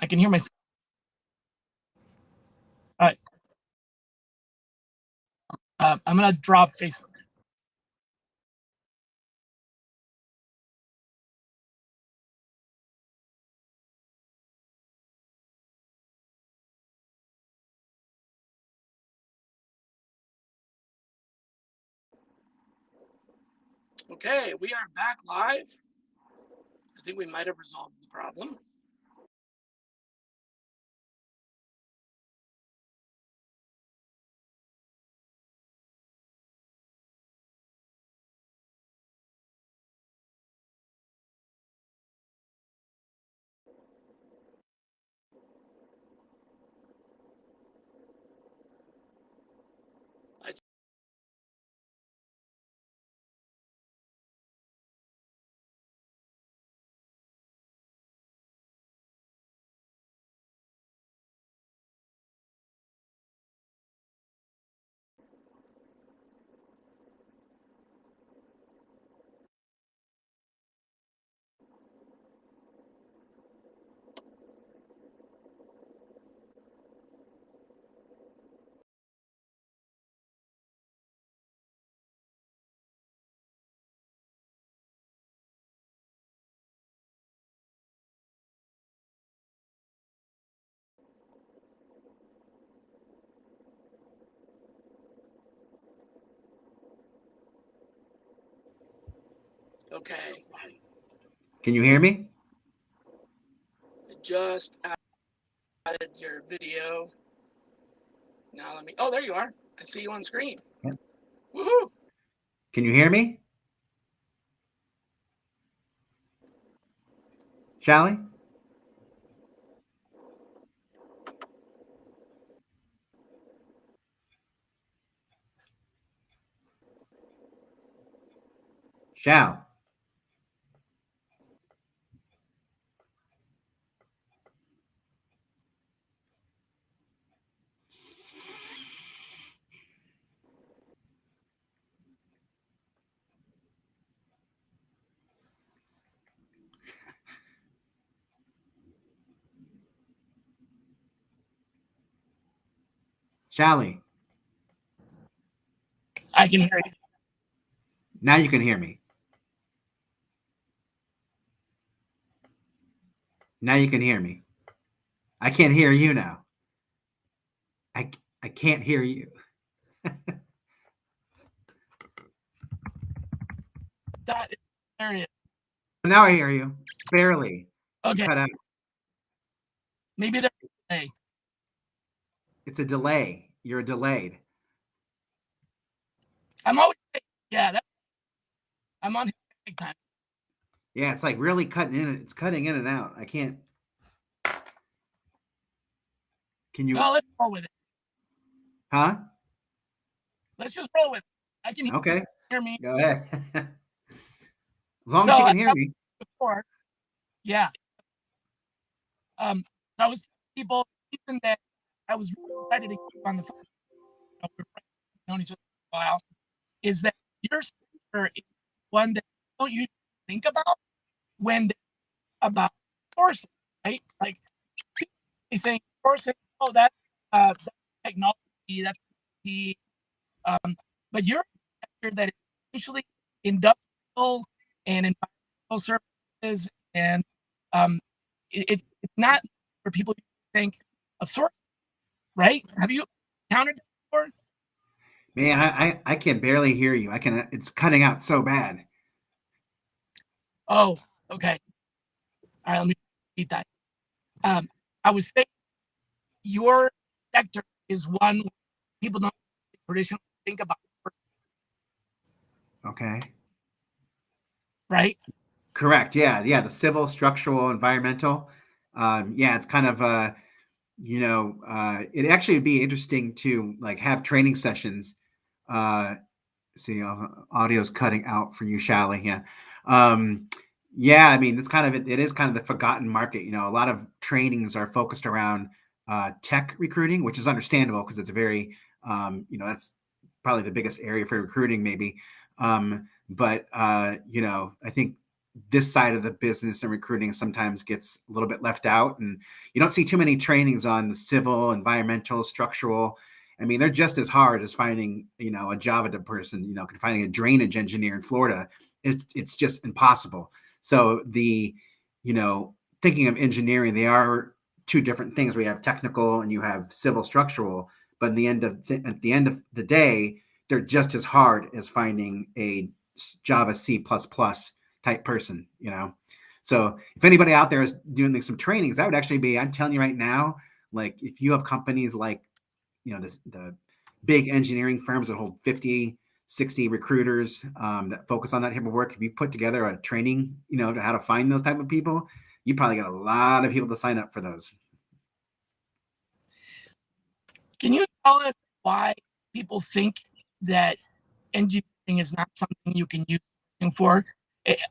I can hear myself. All right. I'm gonna drop Facebook. Okay, we are back live. I think we might have resolved the problem. Okay. Can you hear me? I just added your video. Now let me. Oh, there you are. I see you on screen. Yeah. Woohoo! Can you hear me? Shally? Shall? Shally? I can hear you. Now you can hear me. Now you can hear me. I can't hear you now. I can't hear you. That is hilarious. Now I hear you. Barely. Okay. Cut out. Maybe there's a delay. It's a delay. You're delayed. I'm always yeah. I'm on big time. Yeah, it's like really cutting in. It's cutting in and out. I can't. Can you? Well, let's roll with it. Huh? Let's just roll with it. I can Okay. hear me. Go ahead. As long as you can hear me. Before, yeah. I was people reason that I was really excited to keep on the phone. We've known each other for a while. Is that your sector is one that you don't usually think about when about sourcing, right? Like you think sourcing, oh, that's technology, that's the but you're a sector that is essentially industrial and environmental services, and it's not for people who think of sourcing, right? Have you encountered that before? Man, I can barely hear you. I can. It's cutting out so bad. Oh, okay. All right, let me repeat that. I was saying your sector is one where people don't traditionally think about, Okay. right? Correct. Yeah. Yeah. The civil, structural, environmental. Yeah. It's kind of it actually would be interesting to like have training sessions. See, audio's cutting out for you, Shally. Yeah. Yeah. I mean, it's kind of it is kind of the forgotten market. A lot of trainings are focused around tech recruiting, which is understandable because it's a very that's probably the biggest area for recruiting, maybe. But I think this side of the business and recruiting sometimes gets a little bit left out, and you don't see too many trainings on the civil, environmental, structural. I mean, they're just as hard as finding, a Java person, finding a drainage engineer in Florida. It's just impossible. So thinking of engineering, they are two different things. We have technical and you have civil structural, but at the end of the day, they're just as hard as finding a Java C++ type person, So if anybody out there is doing some trainings, that would actually be, I'm telling you right now, like if you have companies like, the big engineering firms that hold 50, 60 recruiters that focus on that type of work, if you put together a training, to how to find those type of people, you probably get a lot of people to sign up for those. Can you tell us why people think that engineering is not something you can use for?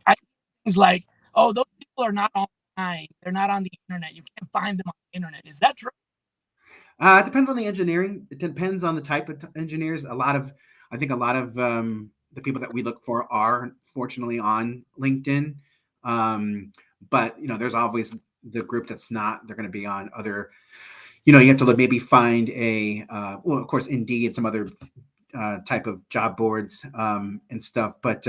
I things like, oh, those people are not online. They're not on the internet. You can't find them on the internet. Is that true? It depends on the engineering. It depends on the type of engineers. I think a lot of the people that we look for are fortunately on LinkedIn. But there's always the group that's not. They're going to be on other. You have to maybe find well, of course, Indeed and some other type of job boards and stuff. But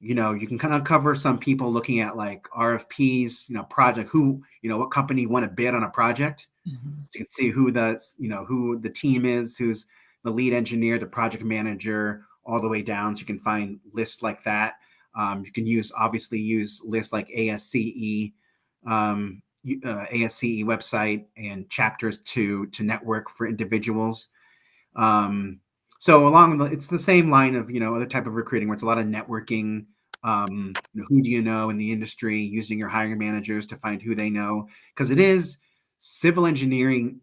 you can kind of cover some people looking at like RFPs, project, what company won a bid on a project. Mm-hmm. So you can see who the team is, who's the lead engineer, the project manager, all the way down. So you can find lists like that. You can obviously use lists like ASCE, ASCE website and chapters to network for individuals. So it's the same line of, other type of recruiting where it's a lot of networking. Who do you know in the industry, using your hiring managers to find who they know, because it is civil engineering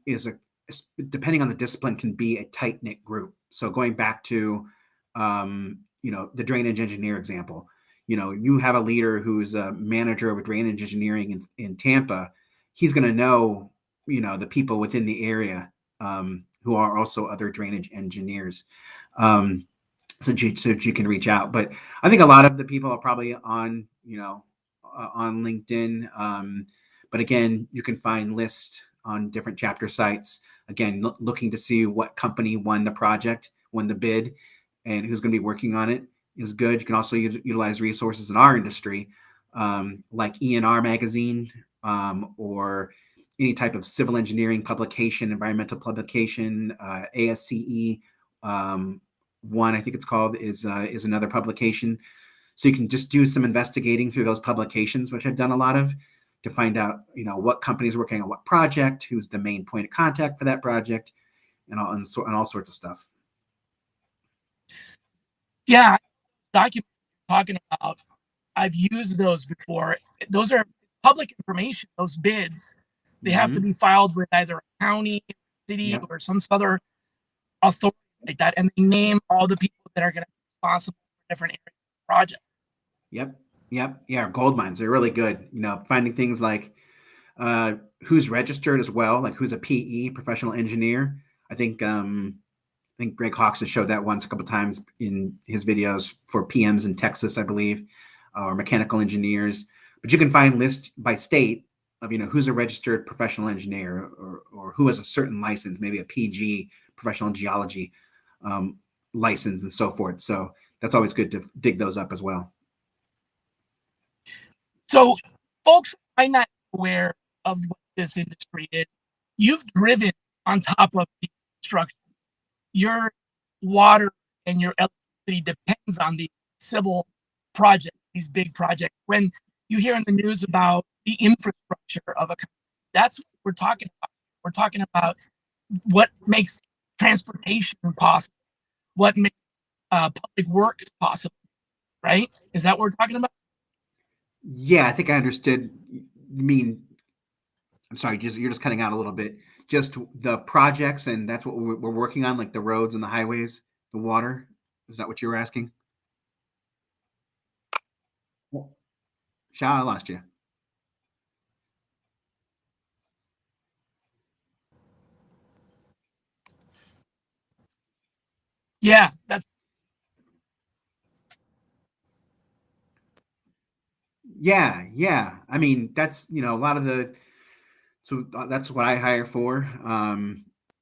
depending on the discipline, can be a tight knit group. So going back to, the drainage engineer example, you have a leader who's a manager of drainage engineering in Tampa. He's going to know, the people within the area who are also other drainage engineers. So you can reach out. But I think a lot of the people are probably on, on LinkedIn. But again, you can find lists on different chapter sites. Again, looking to see what company won the bid, and who's going to be working on it is good. You can also utilize resources in our industry, like ENR magazine, or any type of civil engineering publication, environmental publication, ASCE. One, I think it's called, is another publication. So you can just do some investigating through those publications, which I've done a lot of, to find out, what company is working on what project, who's the main point of contact for that project, and all sorts of stuff. Yeah, documents you're talking about, I've used those before. Those are public information. Those bids, they have to be filed with either a county, city, Yep. or some other authority like that, and they name all the people that are going to be responsible for different areas of the project. Yep. Yeah, gold mines are really good. Finding things like who's registered as well, like who's a PE, professional engineer. I think Greg Hawkes has showed that once a couple of times in his videos for PMs in Texas, I believe, or mechanical engineers. But you can find lists by state of, who's a registered professional engineer, or who has a certain license, maybe a PG, professional geology license, and so forth. So that's always good to dig those up as well. So folks might not be aware of what this industry is. You've driven on top of these structures. Your water and your electricity depends on these civil projects, these big projects. When you hear in the news about the infrastructure of a country, that's what we're talking about. We're talking about what makes transportation possible, what makes public works possible, right? Is that what we're talking about? Yeah, I think I understood. You mean, I'm sorry, you're just cutting out a little bit. Just the projects, and that's what we're working on, like the roads and the highways, the water. Is that what you were asking? Shah, I lost you. Yeah, that's Yeah. I mean, that's a lot of the so that's what I hire for.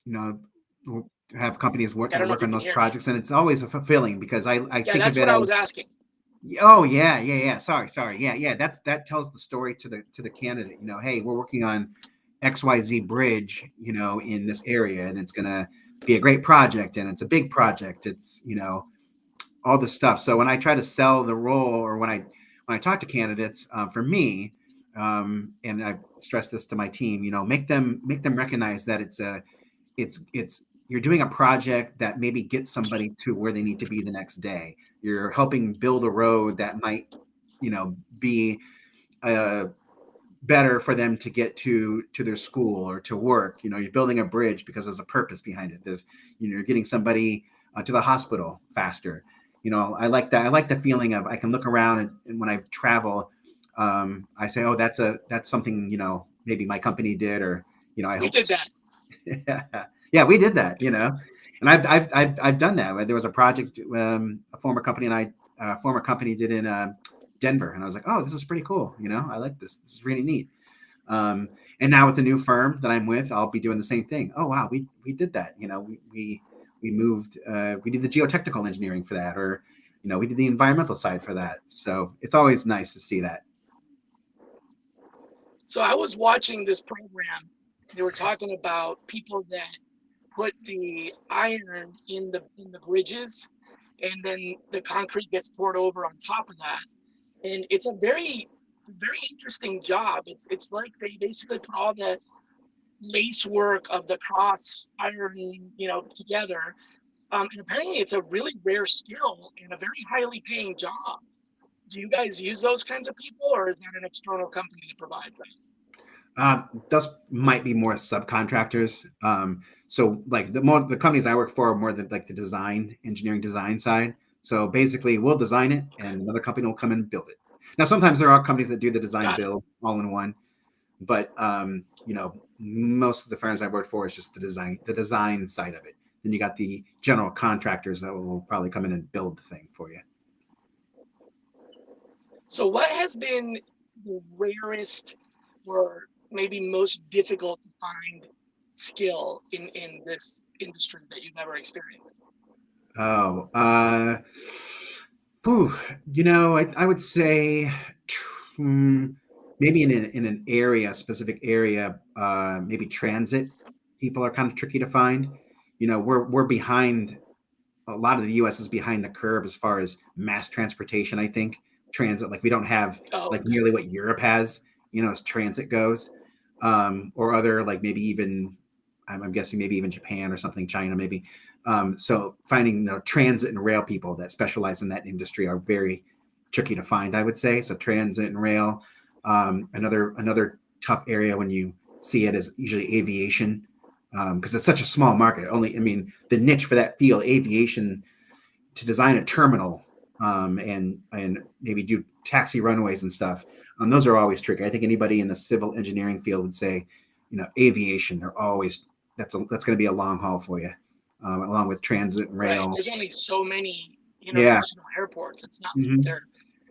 You know, we'll have companies I that don't know work if you on can those hear me. projects, and it's always fulfilling because I Yeah, think of that's it what I was as, asking. oh yeah. Sorry. Yeah. That tells the story to the candidate. Hey, we're working on XYZ bridge, in this area, and it's gonna be a great project, and it's a big project. It's all this stuff. So when I try to sell the role, or when I talk to candidates, for me, and I stress this to my team, make them recognize that it's you're doing a project that maybe gets somebody to where they need to be the next day. You're helping build a road that might, be uh, better for them to get to their school or to work. You're building a bridge because there's a purpose behind it. You're getting somebody to the hospital faster. I like that. I like the feeling of I can look around, and when I travel, I say, oh, that's something, maybe my company did, or I We hope. did that. Yeah, we did that, and I've done that. There was a project, a former company did in Denver, and I was like, oh, this is pretty cool. I like this. This is really neat. Um, and now with the new firm that I'm with, I'll be doing the same thing. Oh wow, we did that. We moved. We did the geotechnical engineering for that, or we did the environmental side for that. So it's always nice to see that. So I was watching this program. They were talking about people that put the iron in the bridges, and then the concrete gets poured over on top of that. And it's a very interesting job. It's like they basically put all the lace work of the cross iron, together. And apparently, it's a really rare skill and a very highly paying job. Do you guys use those kinds of people, or is that an external company that provides that? Those might be more subcontractors. So like the companies I work for are more like the engineering design side. So basically, we'll design it, and another company will come in and build it. Now, sometimes there are companies that do the design Got it. build all in one, but most of the firms I've worked for is just the design side of it. Then you got the general contractors that will probably come in and build the thing for you. So, what has been the rarest or maybe most difficult to find skill in this industry that you've ever experienced? Oh, whew, I would say, hmm, maybe in an specific area, maybe transit people are kind of tricky to find. We're behind. A lot of the U.S. is behind the curve as far as mass transportation. I think transit, like we don't have Oh, like okay. nearly what Europe has, as transit goes, or other like maybe even I'm guessing maybe even Japan or something, China maybe. So finding transit and rail people that specialize in that industry are very tricky to find, I would say. So transit and rail. Another tough area when you see it is usually aviation, because it's such a small market. Only, I mean, the niche for that field, aviation, to design a terminal, and maybe do taxi runways and stuff. Those are always tricky. I think anybody in the civil engineering field would say, aviation. They're always that's going to be a long haul for you, along with transit and Right. rail. There's only so many Yeah. international airports. It's not like Hmm. they're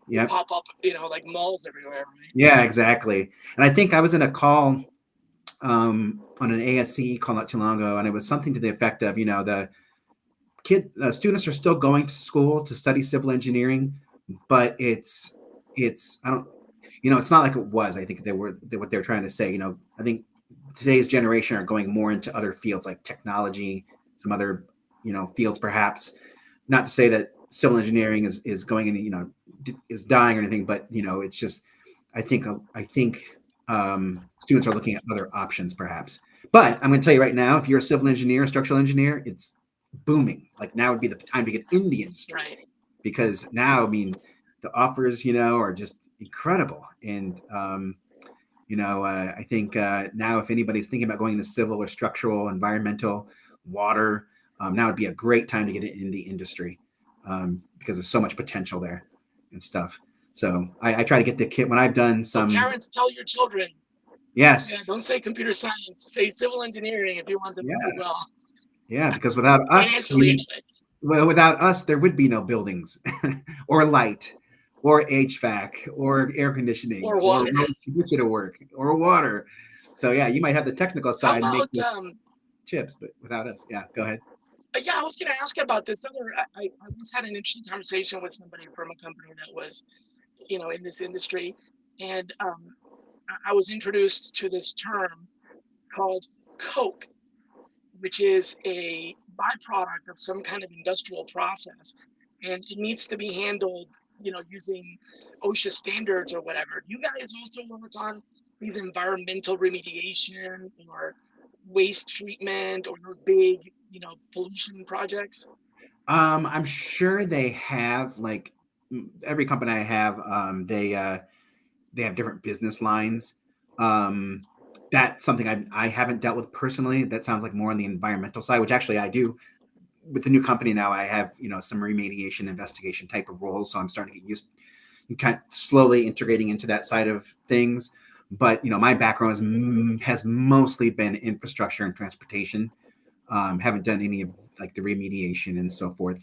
they Yep. pop up, like malls everywhere, right? Yeah. Exactly. And I think I was in a call, on an ASCE call not too long ago, and it was something to the effect of, the students are still going to school to study civil engineering, but it's I don't it's not like it was. I think what they were trying to say. I think today's generation are going more into other fields like technology, some other fields perhaps. Not to say that civil engineering is going in, is dying or anything, but it's just I think students are looking at other options perhaps. But I'm going to tell you right now, if you're a civil engineer, structural engineer, it's booming. Like now would be the time to get in the industry, Right. because now, I mean, the offers, are just incredible. And, I think now if anybody's thinking about going into civil or structural, environmental, water, now would be a great time to get in the industry, because there's so much potential there and stuff. So I try to get the kid when I've done So some, parents, tell your children, yeah, yes, don't say computer science, say civil engineering if you want them to do yeah, well yeah, because without us, financially anyway. without us, there would be no buildings or light or HVAC or air conditioning Or or water. conditioner work or water. So yeah, you might have the technical How side and make about the chips, but without us. Yeah, go ahead. yeah, I was going to ask about this other. I once had an interesting conversation with somebody from a company that was, in this industry, and I was introduced to this term called coke, which is a byproduct of some kind of industrial process, and it needs to be handled, using OSHA standards or whatever. Do you guys also work on these environmental remediation or waste treatment or those big, pollution projects? I'm sure they have like every company I have. They have different business lines. Um, that's something I haven't dealt with personally. That sounds like more on the environmental side, which actually I do with the new company now. I have some remediation investigation type of roles, so I'm starting to get used, kind of slowly integrating into that side of things. But my background has mostly been infrastructure and transportation. Haven't done any of like the remediation and so forth,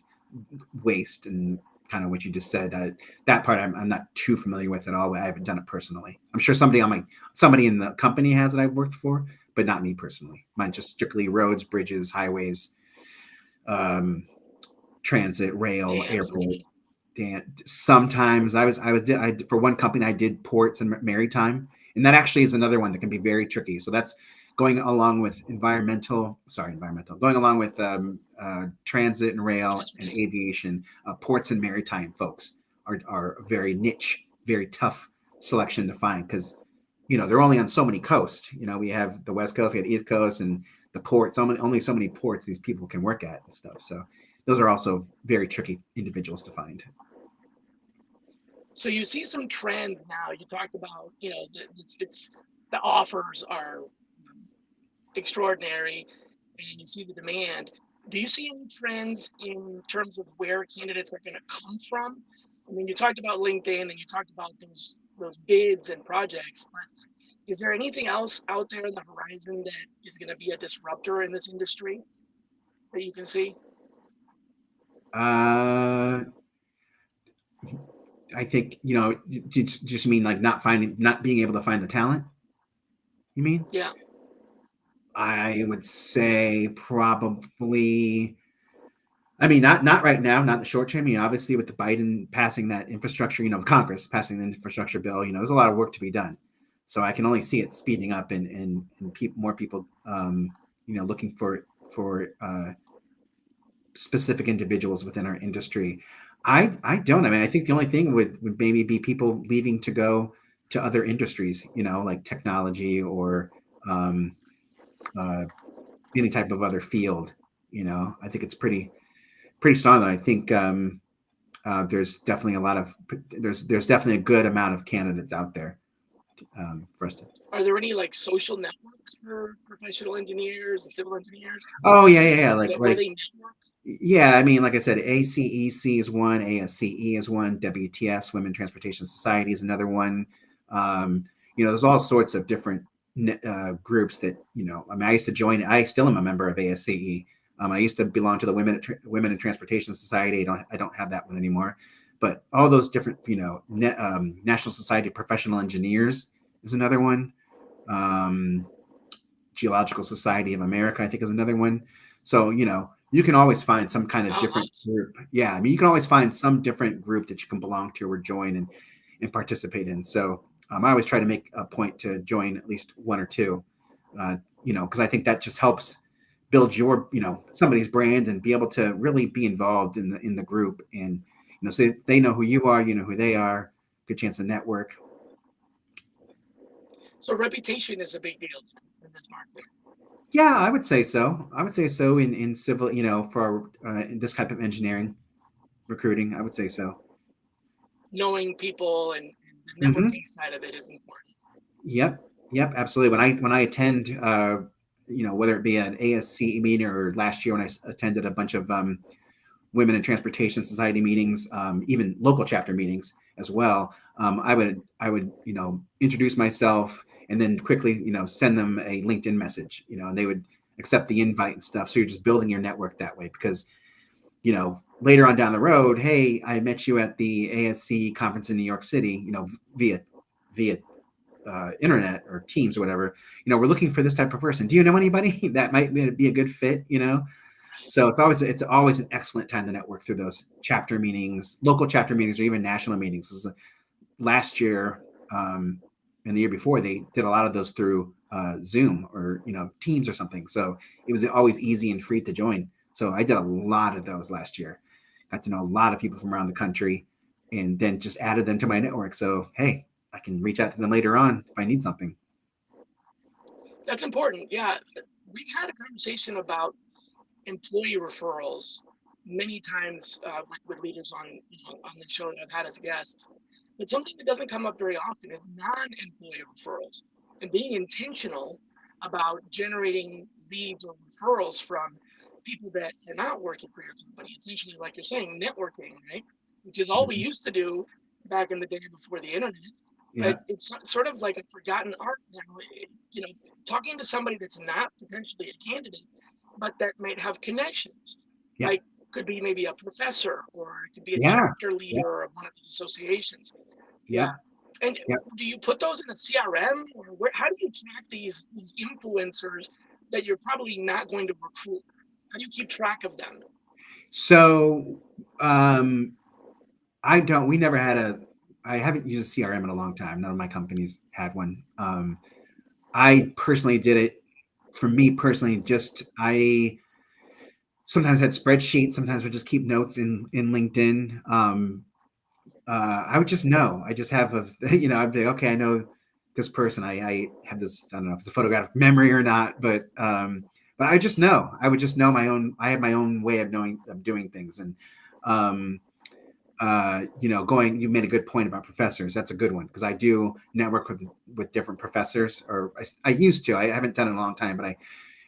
waste and kind of what you just said. That part I'm not too familiar with at all. I haven't done it personally. I'm sure somebody in the company has that I've worked for, but not me personally. Mine just strictly roads, bridges, highways, transit, rail, Yeah, airport. absolutely. Sometimes for one company I did ports and maritime, and that actually is another one that can be very tricky. So that's going along with going along with transit and rail and Transportation. aviation. Ports and maritime folks are very niche, very tough selection to find because they're only on so many coasts. We have the West Coast, we have the East Coast, and the ports. Only so many ports these people can work at and stuff. So those are also very tricky individuals to find. So you see some trends now. You talked about, the offers are extraordinary, and you see the demand. Do you see any trends in terms of where candidates are going to come from? I mean, you talked about LinkedIn and you talked about those bids and projects, but is there anything else out there on the horizon that is going to be a disruptor in this industry that you can see? Uh, I think you just mean like not being able to find the talent. You mean? Yeah. I would say probably. I mean, not right now, not in the short term. Obviously, with the Biden passing that infrastructure, Congress passing the infrastructure bill, there's a lot of work to be done. So I can only see it speeding up and more people, looking for specific individuals within our industry. I don't. I mean, I think the only thing would maybe be people leaving to go to other industries, like technology or uh, any type of other field. I think it's pretty strong. I think there's definitely there's definitely a good amount of candidates out there for us to. Are there any like social networks for professional engineers and civil engineers Oh yeah. where they network? Yeah, I mean, like I said, ACEC is one, ASCE is one, WTS, Women Transportation Society is another one. There's all sorts of different groups that, I mean, I used to join, I still am a member of ASCE. I used to belong to the Women in Transportation Society. I don't have that one anymore. But all those different, National Society of Professional Engineers is another one. Geological Society of America, I think, is another one. So, you can always find some kind of Oh, different nice. group. Yeah, I mean, you can always find some different group that you can belong to or join and participate in. So I always try to make a point to join at least one or two, because I think that just helps build your, somebody's brand and be able to really be involved in the group. And, so they know who you are, you know who they are, good chance to network. So reputation is a big deal in this market. Yeah, I would say so. I would say so in civil, for this type of engineering recruiting. I would say so. Knowing people and the Hmm. networking side of it is important. Yep, absolutely. When I attend, whether it be an ASC meeting or last year when I attended a bunch of Women in Transportation Society meetings, even local chapter meetings as well. I would introduce myself and then quickly send them a LinkedIn message, and they would accept the invite and stuff. So you're just building your network that way because later on down the road, hey, I met you at the ASC conference in New York City, via internet or Teams or whatever. We're looking for this type of person. Do you know anybody that might be a good fit? So it's always an excellent time to network through those chapter meetings, local chapter meetings, or even national meetings. Last year and the year before, they did a lot of those through Zoom or Teams or something. So it was always easy and free to join. So I did a lot of those last year. Got to know a lot of people from around the country, and then just added them to my network. So hey, I can reach out to them later on if I need something. That's important. Yeah, we've had a conversation about employee referrals many times with leaders on the show that I've had as guests. But something that doesn't come up very often is non-employee referrals, and being intentional about generating leads or referrals from people that are not working for your company. Essentially, like you're saying, networking, right? Which is all we used to do back in the day before the internet. Yeah. But it's sort of like a forgotten art now. Talking to somebody that's not potentially a candidate, but that might have connections. Yeah. Like could be maybe a professor, or it could be a Yeah. chapter leader of one of these associations. Yeah. And Yep. do you put those in a CRM, or how do you track these influencers that you're probably not going to recruit? How do you keep track of them? So we never had I haven't used a CRM in a long time. None of my companies had one. I personally did it for me personally. I sometimes had spreadsheets. Sometimes would just keep notes in LinkedIn. I would just know. I just have I'd be like, okay, I know this person. I have this. I don't know if it's a photographic memory or not, but I just know. I would just know my own. I have my own way of doing things, and you made a good point about professors. That's a good one, because I do network with different professors, or I used to. I haven't done it in a long time, but I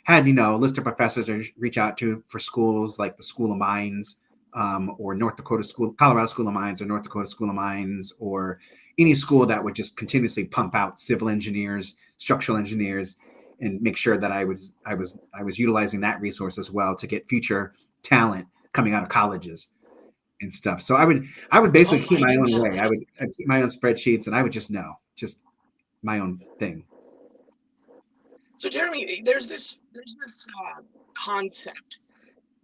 had a list of professors to reach out to for schools like the School of Mines, or Colorado School of Mines, or North Dakota School of Mines, or any school that would just continuously pump out civil engineers, structural engineers, and make sure that I was utilizing that resource as well to get future talent coming out of colleges and stuff. So I would basically keep my own way. I'd keep my own spreadsheets, and I would just know, just my own thing. So Jeremy, there's this concept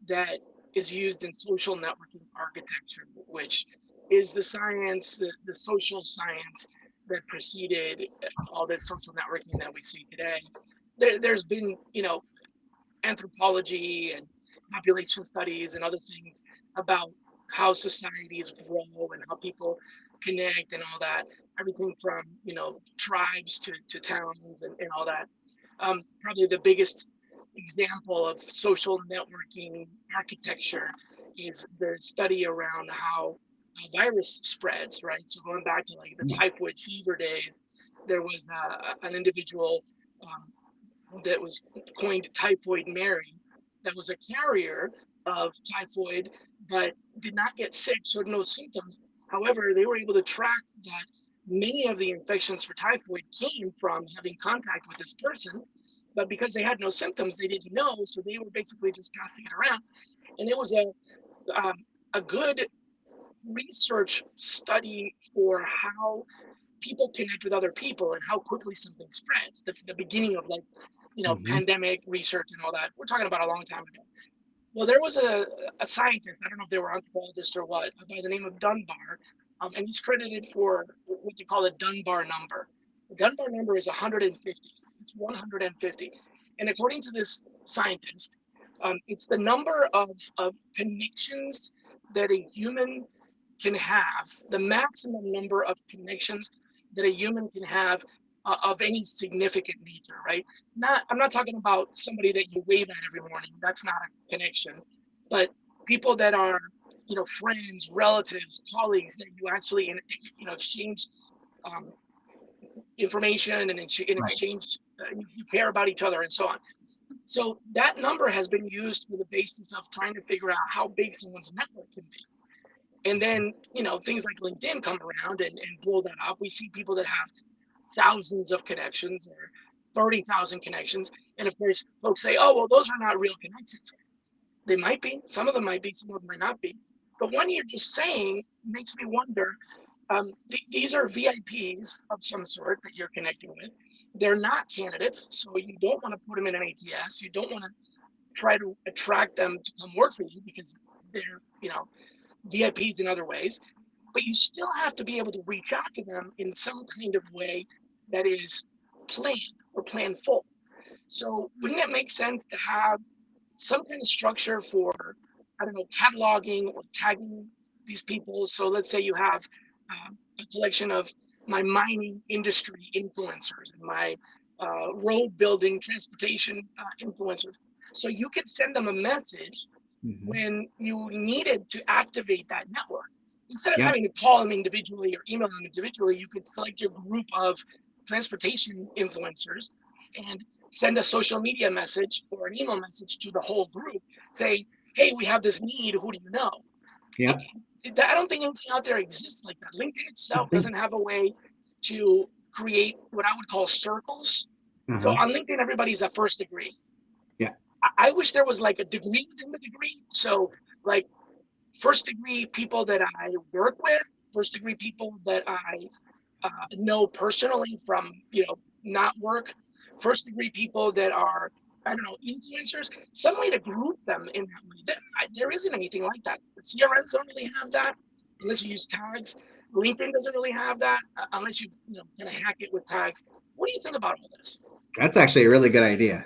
that is used in social networking architecture, which is the science, the social science that preceded all this social networking that we see today. There's been, anthropology and population studies and other things about how societies grow and how people connect and all that. Everything from, tribes to towns and all that. Probably the biggest example of social networking architecture is the study around how a virus spreads, right? So going back to like the typhoid fever days, there was an individual that was coined Typhoid Mary, that was a carrier of typhoid, but did not get sick, showed no symptoms. However, they were able to track that many of the infections for typhoid came from having contact with this person, but because they had no symptoms, they didn't know, so they were basically just passing it around. And it was a good research study for how people connect with other people and how quickly something spreads. The beginning of pandemic research and all that. We're talking about a long time ago. Well, there was a scientist, I don't know if they were anthropologists or what, by the name of Dunbar, and he's credited for what they call the Dunbar number. The Dunbar number is 150. It's 150. And according to this scientist, it's the number of connections that a human can have, the maximum number of connections that a human can have of any significant nature, right? I'm not talking about somebody that you wave at every morning. That's not a connection. But people that are, friends, relatives, colleagues that you actually, exchange information and in exchange, you care about each other and so on. So that number has been used for the basis of trying to figure out how big someone's network can be. And then, things like LinkedIn come around and blow that up. We see people that have thousands of connections or 30,000 connections. And of course, folks say, oh, well, those are not real connections. They might be. Some of them might be. Some of them might not be. But one you're just saying makes me wonder. These are VIPs of some sort that you're connecting with. They're not candidates, so you don't want to put them in an ATS. You don't want to try to attract them to come work for you because they're, VIPs in other ways. But you still have to be able to reach out to them in some kind of way that is planned or planful. So wouldn't it make sense to have some kind of structure for, I don't know, cataloging or tagging these people? So let's say you have a collection of my mining industry influencers and my road building transportation influencers. So you could send them a message when you needed to activate that network. Instead of having to call them individually or email them individually, you could select your group of transportation influencers and send a social media message or an email message to the whole group. Say, hey, we have this need. Who do you know? Yeah. I don't think anything out there exists like that. LinkedIn itself doesn't have a way to create what I would call circles. So on LinkedIn, everybody's a first degree. Yeah. I wish there was like a degree within the degree. So like first degree people that I work with, first degree people that I know personally from, not work, first degree people that are, I don't know, influencers, some way to group them in that way. There isn't anything like that. The CRMs don't really have that unless you use tags. LinkedIn doesn't really have that unless you, kind of hack it with tags. What do you think about all this? That's actually a really good idea.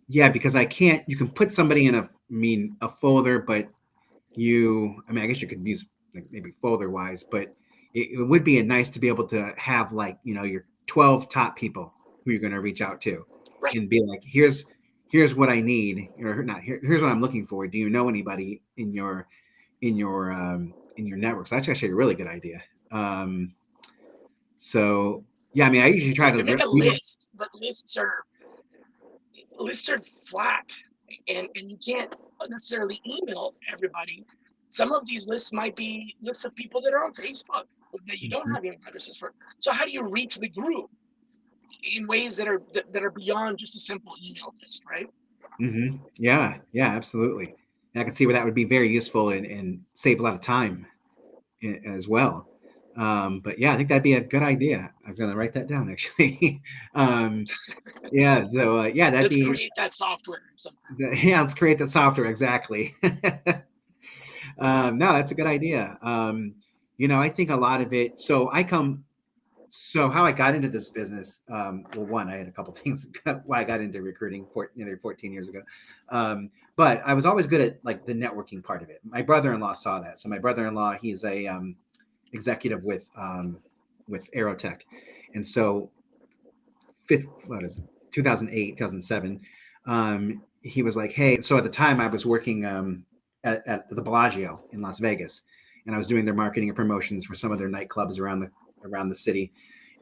Yeah, because you can put somebody in a folder, but I guess you could use like maybe folder wise, but it would be nice to be able to have like, your 12 top people who you're going to reach out to, right, and be like, here's what I need, or not, here's what I'm looking for. Do you know anybody in your network? So that's actually a really good idea. So yeah, I usually try to make a list, but lists are flat, and you can't necessarily email everybody. Some of these lists might be lists of people that are on Facebook that you don't have email addresses for. So how do you reach the group in ways that are beyond just a simple email list, right? Yeah, absolutely. And I can see where that would be very useful and save a lot of time as well. But yeah, I think that'd be a good idea. I'm going to write that down actually. Yeah. So let's create that software or something. Yeah, let's create the software. Exactly. No, that's a good idea. I think a lot of it. So how I got into this business. Well, one, I had a couple things why I got into recruiting 14 years ago. But I was always good at like the networking part of it. My brother-in-law saw that. So my brother-in-law, he's a executive with Aerotech, and so 2008, 2007. He was like, hey, so at the time I was working at the Bellagio in Las Vegas, and I was doing their marketing and promotions for some of their nightclubs around the city.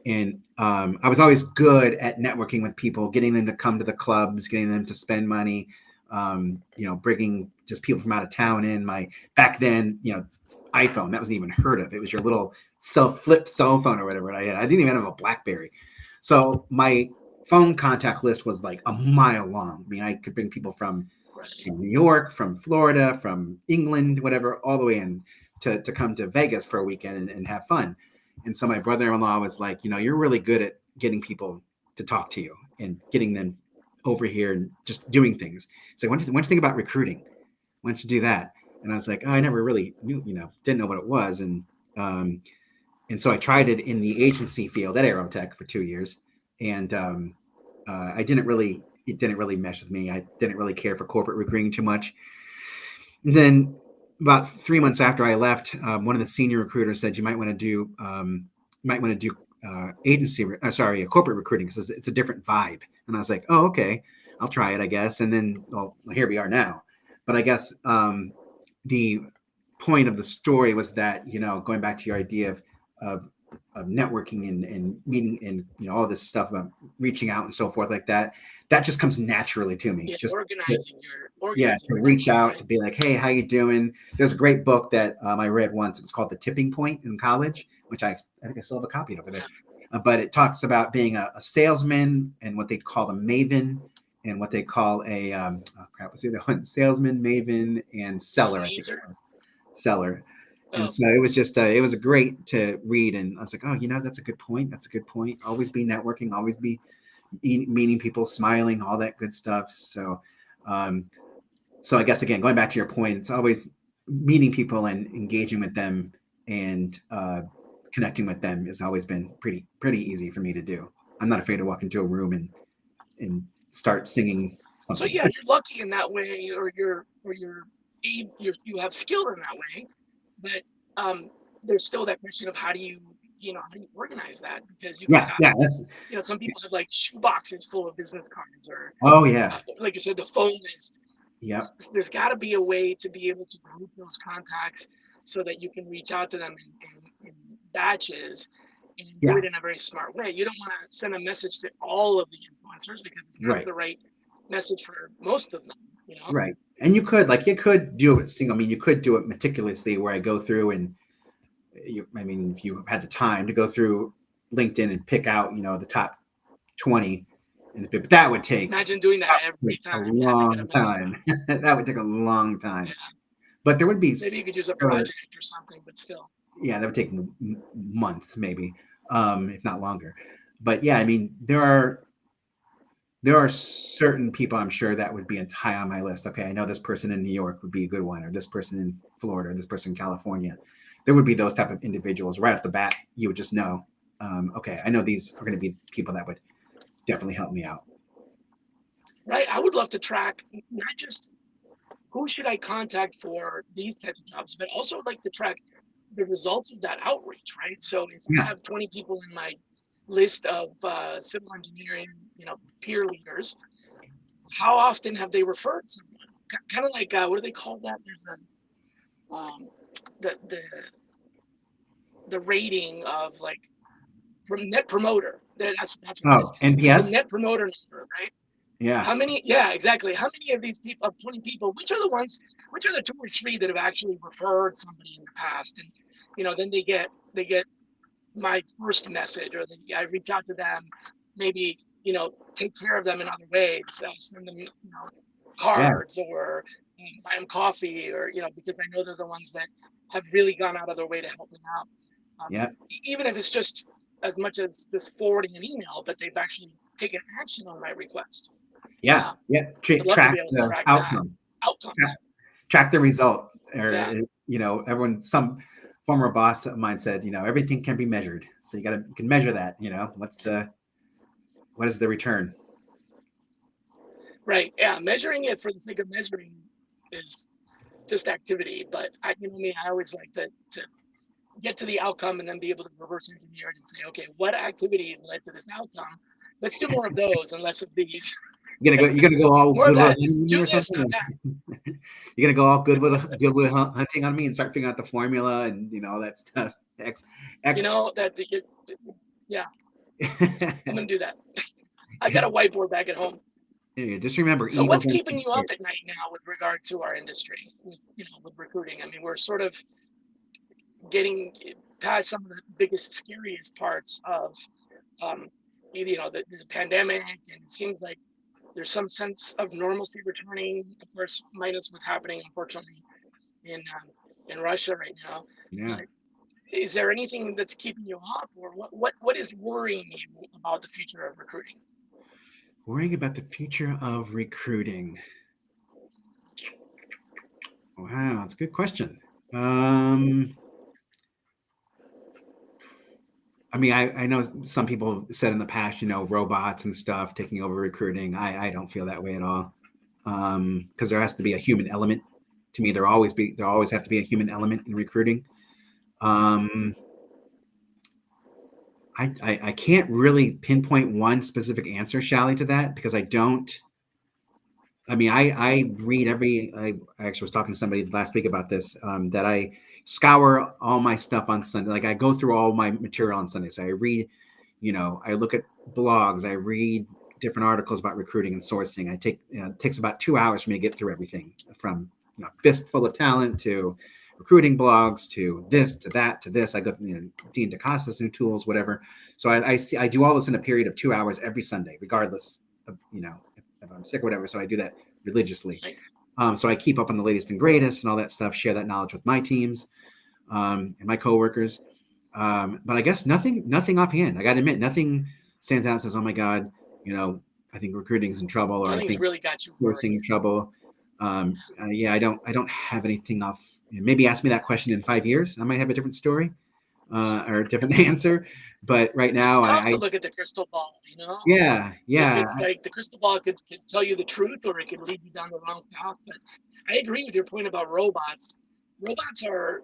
And I was always good at networking with people, getting them to come to the clubs, getting them to spend money, bringing just people from out of town in. Back then, iPhone, that wasn't even heard of. It was your little flip cell phone or whatever I had. I didn't even have a BlackBerry. So my phone contact list was like a mile long. I could bring people from New York, from Florida, from England, whatever, all the way in to come to Vegas for a weekend and have fun. And so my brother-in-law was like, you're really good at getting people to talk to you and getting them over here and just doing things. So why don't you think about recruiting? Why don't you do that? And I was like, oh, I never really knew, didn't know what it was. And so I tried it in the agency field at Aerotech for 2 years. And it didn't really mesh with me. I didn't really care for corporate recruiting too much. And then about 3 months after I left, one of the senior recruiters said, you might want to do corporate recruiting because it's a different vibe. And I was like, oh, okay, I'll try it, I guess. And then, well, here we are now. But I guess the point of the story was that, going back to your idea of networking and meeting and all this stuff about reaching out and so forth like that just comes naturally to me. Yeah, just organizing to reach out, to be like, hey, how you doing? There's a great book that I read once. It was called The Tipping Point in college, which I think I still have a copy of it. But it talks about being a salesman and what they call a maven, and what they call a what's the other one? Salesman, maven, and seller. I think Sneezer. seller. And Oh. so it was just it was great to read, and I was like, oh, that's a good point. That's a good point. Always be networking, always be meeting people, smiling, all that good stuff. So, so I guess again, going back to your point, it's always meeting people and engaging with them and connecting with them has always been pretty easy for me to do. I'm not afraid to walk into a room and start singing something. So yeah, you're lucky in that way, or you have skill in that way, but there's still that question of how do you organize that, because you can have, that's, some people have like shoe boxes full of business cards, or like you said, the phone list. Yeah, There's got to be a way to be able to group those contacts so that you can reach out to them in batches and do it in a very smart way. You don't want to send a message to all of the influencers because it's not the right message for most of them. Right. And you could do it single. I mean, you could do it meticulously, where I go through and if you had the time to go through LinkedIn and pick out, the top 20, but that would take, imagine doing that every time. A long time. That would take a long time. Yeah. But there would be, maybe you could use a project or something, but still. Yeah, that would take a month, maybe, if not longer. But yeah, I mean, there are certain people I'm sure that would be high on my list. Okay, I know this person in New York would be a good one, or this person in Florida, or this person in California. There would be those type of individuals right off the bat. You would just know, okay, I know these are going to be people that would definitely help me out. Right. I would love to track not just who should I contact for these types of jobs, but also like to track the results of that outreach, right? So if I have 20 people in my list of civil engineering, peer leaders, how often have they referred someone? Kind of like what do they call that? There's the rating of like from Net Promoter. That's what it is. NPS? The Net Promoter number, right? Yeah. How many? Yeah, exactly. How many of these people, of 20 people, which are the 2 or 3 that have actually referred somebody in the past? And then they get my first message, or I reach out to them, maybe take care of them in other ways, send them cards, or buy them coffee, or because I know they're the ones that have really gone out of their way to help me out. Even if it's just as much as just forwarding an email, but they've actually taken action on my request. Track the outcome. Outcomes. Track the result. Or everyone, some former boss of mine said, everything can be measured. So you can measure that. What is the return? Right. Yeah. Measuring it for the sake of measuring is just activity. But I always like to get to the outcome and then be able to reverse engineer it and say, okay, what activities led to this outcome? Let's do more of those and less of these. You're gonna go all more Goodwill do or this, something. not that. You're gonna go all Goodwill hunting on me and start figuring out the formula and all that stuff. Yeah. I'm gonna do that. I got a whiteboard back at home. Yeah, just remember. So what's keeping you up at night now with regard to our industry? With recruiting. I mean, we're sort of getting past some of the biggest, scariest parts of the pandemic, and it seems like there's some sense of normalcy returning, of course, minus what's happening, unfortunately, in Russia right now. Yeah. Is there anything that's keeping you up, or what is worrying you about the future of recruiting? Worrying about the future of recruiting. Wow, that's a good question. I mean, I know some people said in the past, robots and stuff taking over recruiting. I don't feel that way at all, because there has to be a human element. To me, there always have to be a human element in recruiting. I can't really pinpoint one specific answer, Shally, to that, because I don't. I mean, I read I actually was talking to somebody last week about this, that I scour all my stuff on Sunday. Like I go through all my material on Sunday. So I read, I look at blogs, I read different articles about recruiting and sourcing. It takes about 2 hours for me to get through everything from, Fistful of Talent to recruiting blogs to this, to that, to this. I go, Dean DeCosta's new tools, whatever. So I do all this in a period of 2 hours every Sunday, regardless of, if I'm sick or whatever. So I do that religiously. Nice. So I keep up on the latest and greatest and all that stuff, share that knowledge with my teams and my coworkers. But I guess nothing offhand. I got to admit, nothing stands out and says, oh my God, I think recruiting is in trouble, or I Nothing's think really got you sourcing in trouble. Yeah, I don't have anything off. Maybe ask me that question in 5 years. I might have a different story or a different answer. But right now, It's tough to look at the crystal ball, yeah. It's like the crystal ball could tell you the truth, or it could lead you down the wrong path. But I agree with your point about robots. Robots are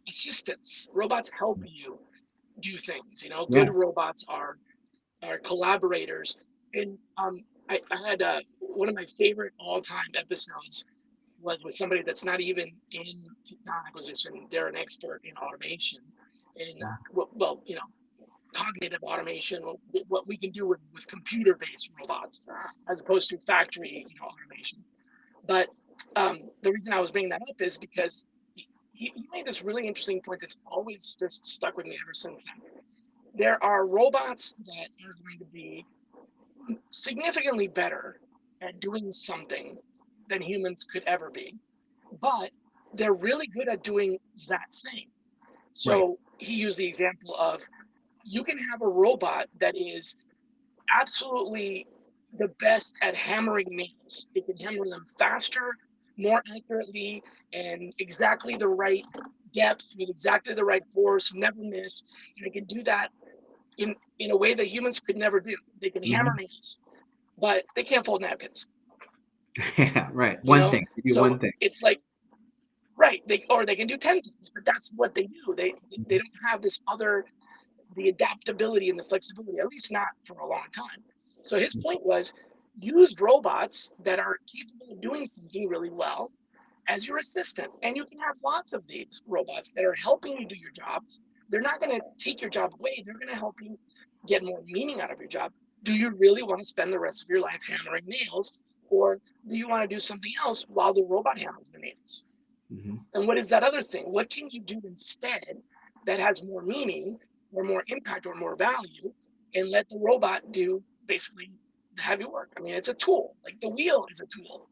assistants. Robots help you do things. Good robots are collaborators. And I had one of my favorite all-time episodes was with somebody that's not even in talent acquisition. They're an expert in automation, and cognitive automation, what we can do with computer-based robots, as opposed to factory automation. But the reason I was bringing that up is because he made this really interesting point that's always just stuck with me ever since then. There are robots that are going to be significantly better at doing something than humans could ever be, but they're really good at doing that thing. So he used the example of, you can have a robot that is absolutely the best at hammering nails. It can hammer them faster, more accurately, and exactly the right depth with exactly the right force, never miss. And it can do that in a way that humans could never do. They can hammer nails, but they can't fold napkins. Yeah, right. One thing. You do so one thing. It's like, right, they can do 10 things, but that's what they do. They don't have the adaptability and the flexibility, at least not for a long time. So his point was, use robots that are capable of doing something really well as your assistant. And you can have lots of these robots that are helping you do your job. They're not going to take your job away. They're going to help you get more meaning out of your job. Do you really want to spend the rest of your life hammering nails, or do you want to do something else while the robot hammers the nails? And what is that other thing? What can you do instead that has more meaning or more impact or more value, and let the robot do basically the heavy work? I mean, it's a tool. Like the wheel is a tool.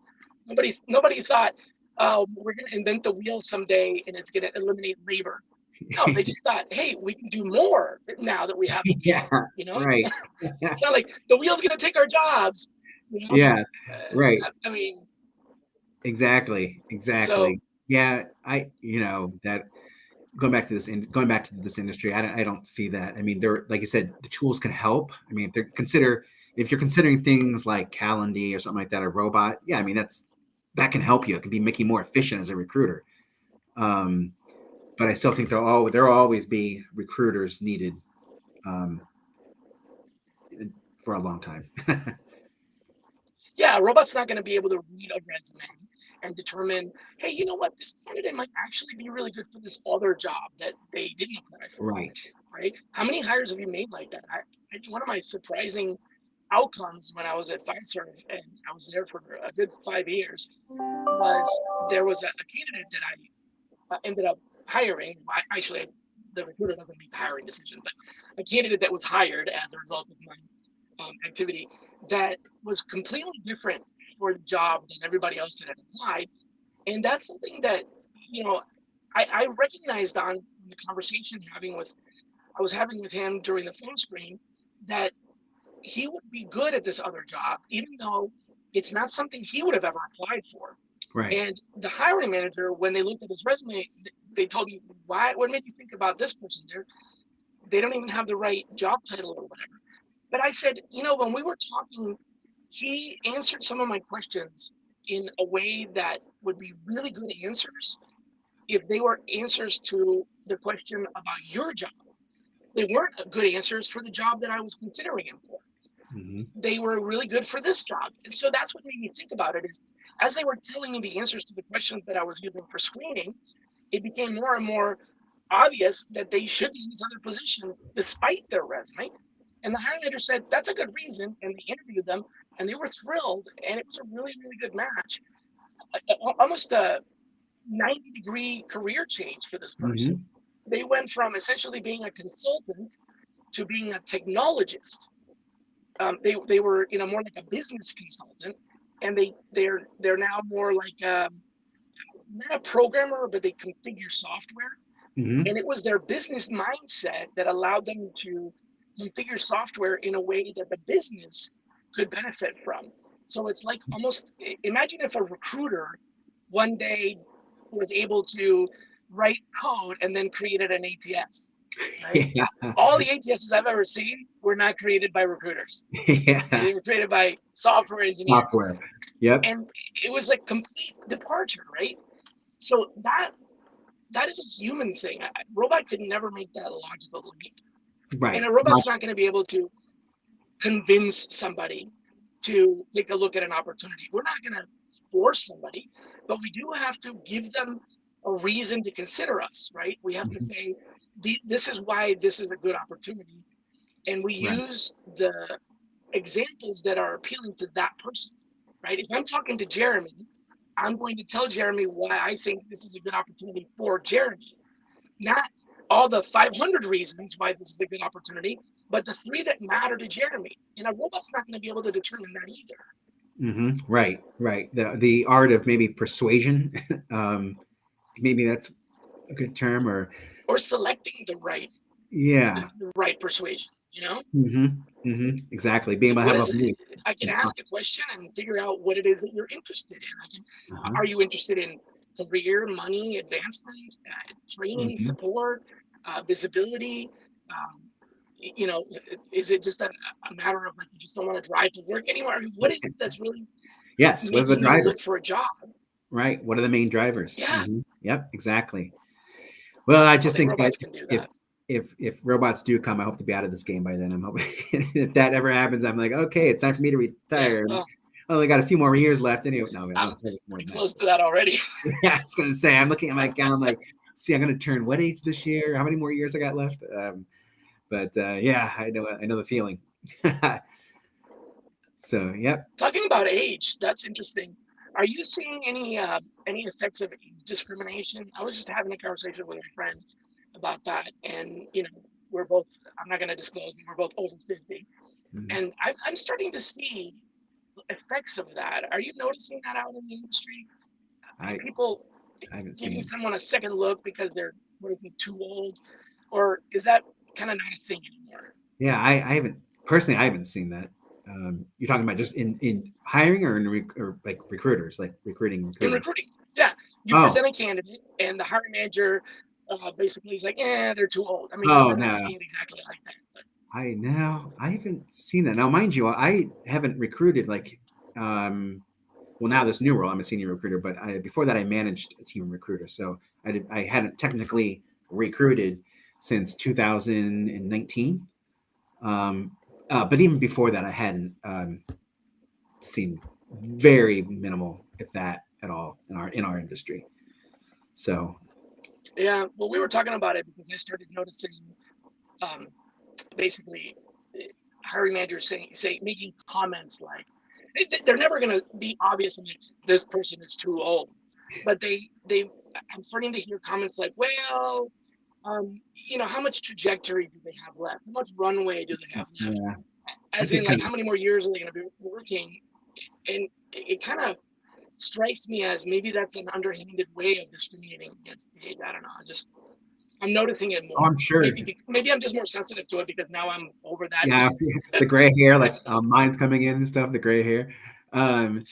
Nobody thought, oh, we're going to invent the wheel someday and it's going to eliminate labor. No, they just thought, hey, we can do more now that we have the wheel. Yeah, right. It's not like the wheel's going to take our jobs. Yeah, right. I mean, exactly. So, Yeah, that going back to this industry, I don't see that. I mean, they're, like you said, the tools can help. I mean, if you're considering things like Calendly or something like that, a robot, yeah, I mean, that can help you. It can be make you more efficient as a recruiter. But I still think there'll always be recruiters needed for a long time. yeah, a robot's not going to be able to read a resume and determine, hey, you know what, this candidate might actually be really good for this other job that they didn't apply for. Right? How many hires have you made like that? One of my surprising outcomes when I was at Fiserv, and I was there for a good 5 years, was there was a candidate that I ended up hiring. Actually, the recruiter doesn't make the hiring decision, but a candidate that was hired as a result of my activity that was completely different for the job than everybody else that had applied. And that's something that, I recognized on the conversation I was having with him during the phone screen, that he would be good at this other job, even though it's not something he would have ever applied for. Right. And the hiring manager, when they looked at his resume, they told me, what made you think about this person? They don't even have the right job title or whatever. But I said, when we were talking, he answered some of my questions in a way that would be really good answers if they were answers to the question about your job. They weren't good answers for the job that I was considering him for. They were really good for this job. And so that's what made me think about it, is as they were telling me the answers to the questions that I was using for screening, it became more and more obvious that they should be in this other position despite their resume. And the hiring manager said, that's a good reason. And they interviewed them and they were thrilled. And it was a really, really good match. Almost a 90-degree career change for this person. They went from essentially being a consultant to being a technologist. they were more like a business consultant, and they're now more like not a programmer, but they configure software. Mm-hmm. And it was their business mindset that allowed them to configure software in a way that the business could benefit from. So it's like almost imagine if a recruiter one day was able to write code and then created an ATS, right? Yeah. All the ATSs I've ever seen were not created by recruiters. Yeah. They were created by software engineers. Software. Yep. And it was a complete departure, right? So that is a human thing. A robot could never make that logical leap. Right. And a robot's not going to be able to convince somebody to take a look at an opportunity. We're not going to force somebody, but we do have to give them a reason to consider us, right? We have to say, this is why this is a good opportunity. And we use the examples that are appealing to that person, right? If I'm talking to Jeremy, I'm going to tell Jeremy why I think this is a good opportunity for Jeremy, not all the 500 reasons why this is a good opportunity, but the 3 that matter to Jeremy. And a robot's not going to be able to determine that either. Mm-hmm. Right. The art of maybe persuasion, maybe that's a good term, or selecting the right persuasion, Mm-hmm. Mm-hmm. Exactly. Being able to have I can ask a question and figure out what it is that you're interested in. Are you interested in career, money, advancement, training, support, visibility? Is it just a matter of like you just don't want to drive to work anymore? I mean, what is it that's really making you look for a job? Right. What are the main drivers? Yeah. Mm-hmm. Yep. Exactly. Well, I just think robots that can do that. If robots do come, I hope to be out of this game by then. I'm hoping if that ever happens, I'm like, okay, it's time for me to retire. Yeah, I only got a few more years left anyway. No, I'm pretty close to that already. Yeah, I was gonna say, I'm looking at my calendar, like, see, I'm gonna turn what age this year? How many more years I got left? Yeah, I know the feeling. So, yep. Talking about age, that's interesting. Are you seeing any effects of age discrimination? I was just having a conversation with a friend about that, and we're both. I'm not going to disclose, but we're both over 50, and I'm starting to see effects of that. Are you noticing that out in the industry? People giving someone a second look because they're too old, or is that kind of not a thing anymore? Yeah, I haven't seen that. You're talking about just in hiring or or like recruiters, like recruiting? In recruiting, yeah. You present a candidate, and the hiring manager basically is like, they're too old. I mean, I don't see it exactly like that. But. I haven't seen that. Now, mind you, I haven't recruited like, well, now this new role, I'm a senior recruiter, but before that, I managed a team of recruiters. So I hadn't technically recruited since 2019. But even before that, I hadn't seen very minimal, if that at all, in our industry. So, yeah, well, we were talking about it because I started noticing, basically, hiring managers making comments like they're never going to be obvious. I mean, this person is too old, but I'm starting to hear comments like, well, how much trajectory do they have left? How much runway do they have left? yeah. As in, like, how many more years are they going to be working? And it kind of strikes me as maybe that's an underhanded way of discriminating against the age. I don't know. I'm noticing it more. Oh, I'm sure. Maybe I'm just more sensitive to it because now I'm over that. Yeah, the gray hair, like mine's coming in and stuff. The gray hair. I'm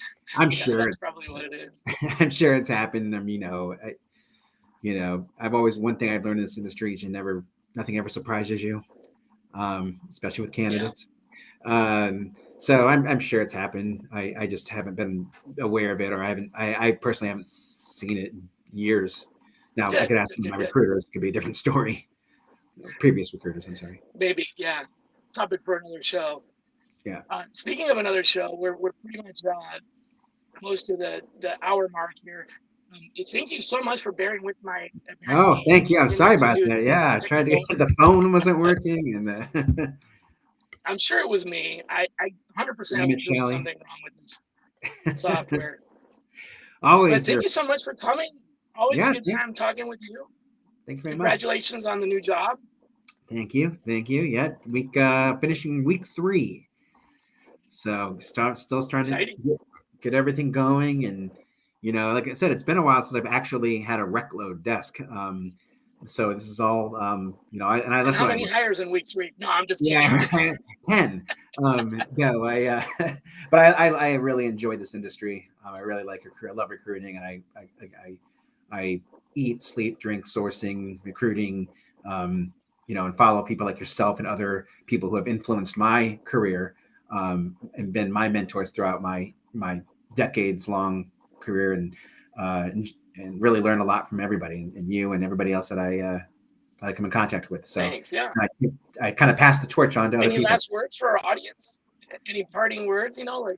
sure that's probably what it is. I'm sure it's happened. I've always, one thing I've learned in this industry is nothing ever surprises you, especially with candidates. Yeah. So I'm sure it's happened. I just haven't been aware of it, or I personally haven't seen it in years. Now, I could ask my recruiters. It could be a different story. Previous recruiters, I'm sorry. Maybe, yeah. Topic for another show. Yeah. Speaking of another show, we're pretty much close to the hour mark here. Thank you so much for bearing with my. Oh, thank you. I'm sorry about that. Yeah, I tried to get the phone wasn't working, and I'm sure it was me. I 100% was doing something wrong with this software. Always. But thank you so much for coming. Always a good time talking with you. Thank you very much. Congratulations on the new job. Thank you. Yeah, finishing week 3. So still starting to Exciting. get everything going. And, like I said, it's been a while since I've actually had a rec load desk. So this is all, And that's how what I many hires in week 3? No, I'm just kidding. yeah, I'm just kidding. 10. No, but I really enjoy this industry. I really like I love recruiting, and I eat, sleep, drink, sourcing, recruiting, and follow people like yourself and other people who have influenced my career, and been my mentors throughout my decades long career, and really learn a lot from everybody, and you and everybody else that I come in contact with. So Thanks. Yeah. I kind of pass the torch on to other Any people. last words for our audience? Any parting words, like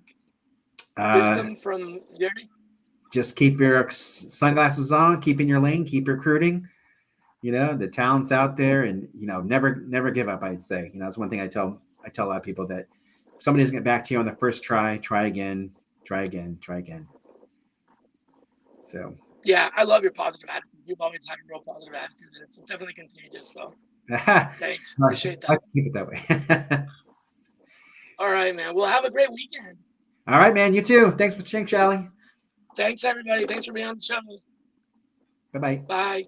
Uh, wisdom from Jerry? just keep your sunglasses on, keep in your lane, keep recruiting. The talent's out there, and never give up. I'd say, it's one thing I tell a lot of people, that if somebody doesn't get back to you on the first try again, try again, try again. So Yeah, I love your positive attitude. You've always had a real positive attitude, and it's definitely contagious. So thanks. Appreciate that. let's keep it that way. All right, man. Well, have a great weekend. All right, man. You too. Thanks for sharing, Shally. Thanks, everybody. Thanks for being on the show. Bye-bye. Bye.